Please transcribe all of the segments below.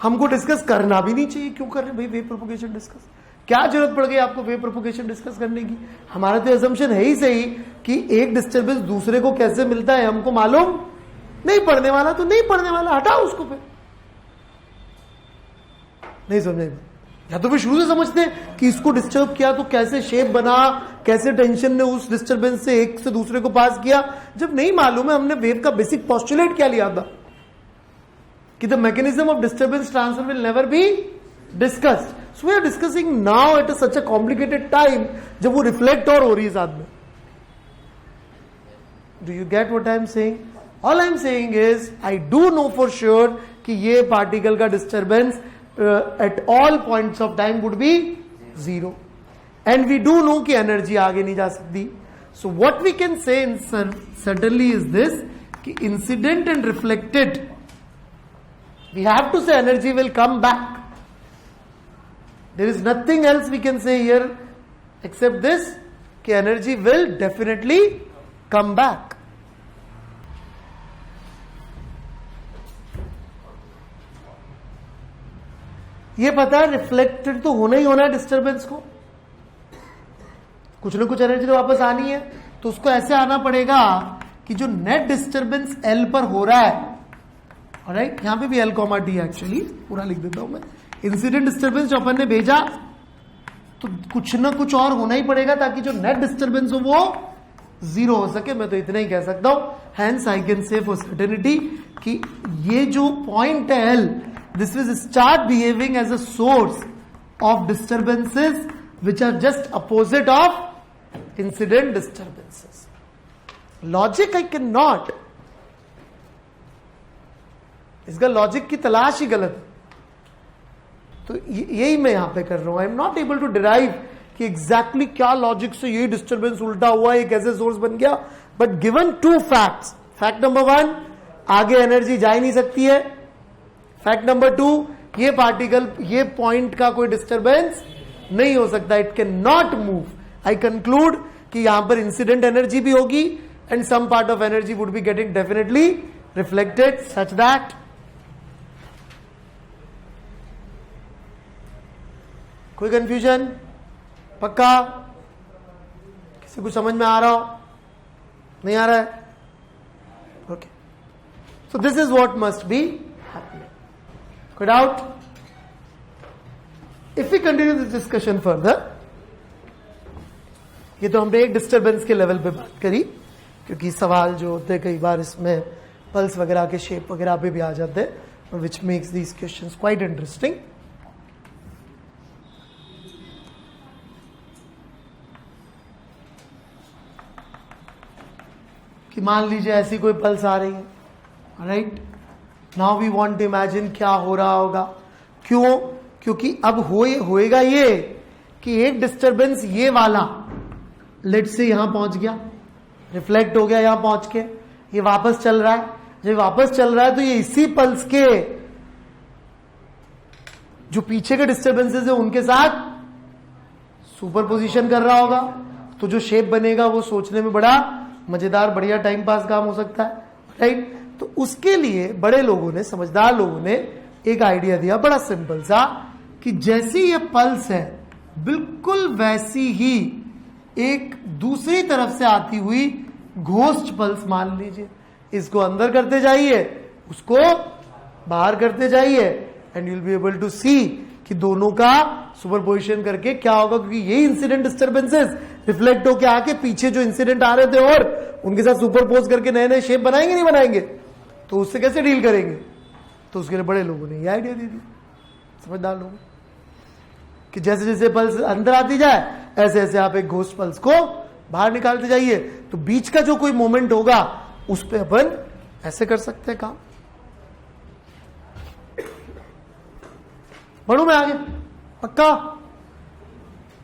हमको डिस्कस करना भी नहीं चाहिए। क्यों कर रहे भाई वेव प्रोपगेशन डिस्कस? क्या जरूरत पड़ गई आपको वेव प्रोपगेशन डिस्कस करने की? हमारा तो असम्पशन है ही सही कि एक डिस्टर्बेंस दूसरे को कैसे मिलता है हमको मालूम नहीं। पढ़ने वाला तो नहीं पढ़ने वाला, हटाओ उसको। फिर नहीं समझे, या तो फिर शुरू से समझते हैं कि इसको डिस्टर्ब किया तो कैसे शेप बना, कैसे टेंशन ने उस डिस्टर्बेंस से एक से दूसरे को पास किया। जब नहीं मालूम है, हमने वेव का बेसिक पोस्टुलेट क्या लिया था कि the mechanism of disturbance transfer will never be discussed. So we are discussing now at such a complicated time जब वो रिफ्लेक्ट और हो रही है साथ में। Do you get what I am saying? All I am saying is I do know for sure कि ये पार्टिकल का disturbance at all points of time would be zero, and we do know कि energy आगे नहीं जा सकती। So what we can say certainly is this कि incident and reflected, we have to say energy will come back. There is nothing else we can say here except this कि energy will definitely come back. ये पता है reflected तो होना ही होना है disturbance को, कुछ ना कुछ एनर्जी तो वापस आनी है। तो उसको ऐसे आना पड़ेगा कि जो नेट डिस्टर्बेंस एल पर हो रहा है, ऑलराइट, यहां पे भी एल कॉमा टी एक्चुअली पूरा लिख देता हूं मैं। इंसिडेंट डिस्टर्बेंस जो अपन ने भेजा तो कुछ ना कुछ और होना ही पड़ेगा ताकि जो नेट डिस्टर्बेंस हो वो जीरो हो सके। मैं तो इतना ही कह सकता हूं। Hence I can say for certainty कि ये जो पॉइंट है L, this will start behaving as a source of disturbances which are just opposite of incident disturbances. Logic I cannot. इसका लॉजिक की तलाश ही गलत है। तो यही मैं यहां पे कर रहा हूं। I am not able to derive कि एग्जैक्टली क्या लॉजिक से यही डिस्टर्बेंस उल्टा हुआ, ये कैसे सोर्स बन गया। But given to facts, fact number 1, आगे एनर्जी जा ही नहीं सकती है। फैक्ट नंबर 2, ये पार्टिकल, ये पॉइंट का कोई डिस्टर्बेंस नहीं हो सकता, it can not move. I conclude कि यहां पर इंसिडेंट एनर्जी भी होगी and some part of energy would be getting definitely reflected such that कोई कंफ्यूजन? पक्का? किसी को समझ में आ रहा हो? नहीं आ रहा है? Okay, so this is what must be happening. कोई doubt? If we continue this discussion further, ये तो हमने एक डिस्टर्बेंस के लेवल पे बात करी, क्योंकि सवाल जो होते हैं कई बार इसमें पल्स वगैरह के शेप वगैरह पे भी आ जाते हैं, which makes these questions quite interesting. कि मान लीजिए ऐसी कोई पल्स आ रही है, right? Now we want to imagine क्या हो रहा होगा। क्यों? क्योंकि अब होएगा ये कि एक डिस्टर्बेंस ये वाला लेट से यहां पहुंच गया, रिफ्लेक्ट हो गया यहां पहुंच के, ये वापस चल रहा है। जब वापस चल रहा है तो ये इसी पल्स के जो पीछे के डिस्टर्बेंसेस है उनके साथ सुपरपोजिशन कर रहा होगा। तो जो शेप बनेगा वो सोचने में बड़ा मजेदार, बढ़िया टाइम पास काम हो सकता है, राइट? तो उसके लिए बड़े लोगों ने, समझदार लोगों ने एक आइडिया दिया बड़ा सिंपल सा, कि जैसी ये पल्स है बिल्कुल वैसी ही एक दूसरी तरफ से आती हुई घोस्ट पल्स मान लीजिए, इसको अंदर करते जाइए, उसको बाहर करते जाइए, and you will be able to see कि दोनों का सुपरपोजिशन करके क्या होगा। क्योंकि ये इंसिडेंट डिस्टर्बेंसेस रिफ्लेक्ट होकर आके पीछे जो इंसिडेंट आ रहे थे और उनके साथ सुपरपोज करके नए नए शेप बनाएंगे नहीं बनाएंगे, तो उससे कैसे डील करेंगे? तो उसके लिए बड़े लोगों ने ये आइडिया दे दी, समझदार लोगों, कि जैसे जैसे पल्स अंदर आती जाए ऐसे ऐसे आप एक घोस्ट पल्स को बाहर निकालते जाइए, तो बीच का जो कोई मोमेंट होगा उस पर अपन ऐसे कर सकते हैं काम। बढ़ू मैं आगे? पक्का?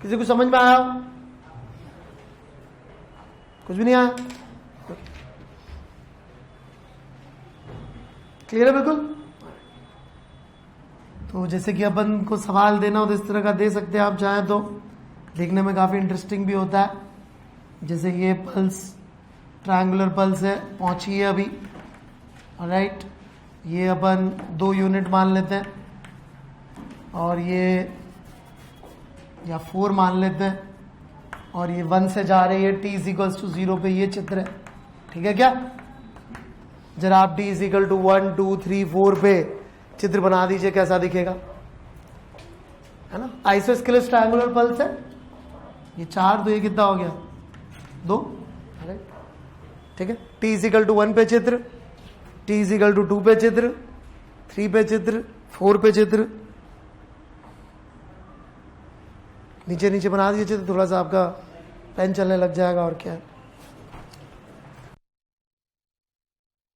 किसी को समझ में आया? कुछ भी नहीं आया? क्लियर है बिल्कुल? तो जैसे कि अपन को सवाल देना हो तो इस तरह का दे सकते हैं आप चाहें तो, देखने में काफी इंटरेस्टिंग भी होता है। जैसे ये पल्स ट्रायंगुलर पल्स है, पहुंची है अभी, ऑलराइट, ये अपन 2 यूनिट मान लेते हैं, और ये या 4 मान लेते हैं, और ये 1 से जा रही है t इक्वल्स टू 0 पे, ये चित्र है, ठीक है क्या? जरा आप t इक्वल टू 1 2 3 4 पे चित्र बना दीजिए, कैसा दिखेगा, है ना? आइसोस्केलेस ट्रायंगुलर पल्स है, ये 4 तो ये कितना हो गया 2, ठीक है? t इक्वल टू 1 पे चित्र, t इक्वल टू 2 पे चित्र, 3 पे चित्र, 4 पे चित्र, नीचे नीचे बना दीजिए, तो थोड़ा सा आपका पेन चलने लग जाएगा, और क्या है।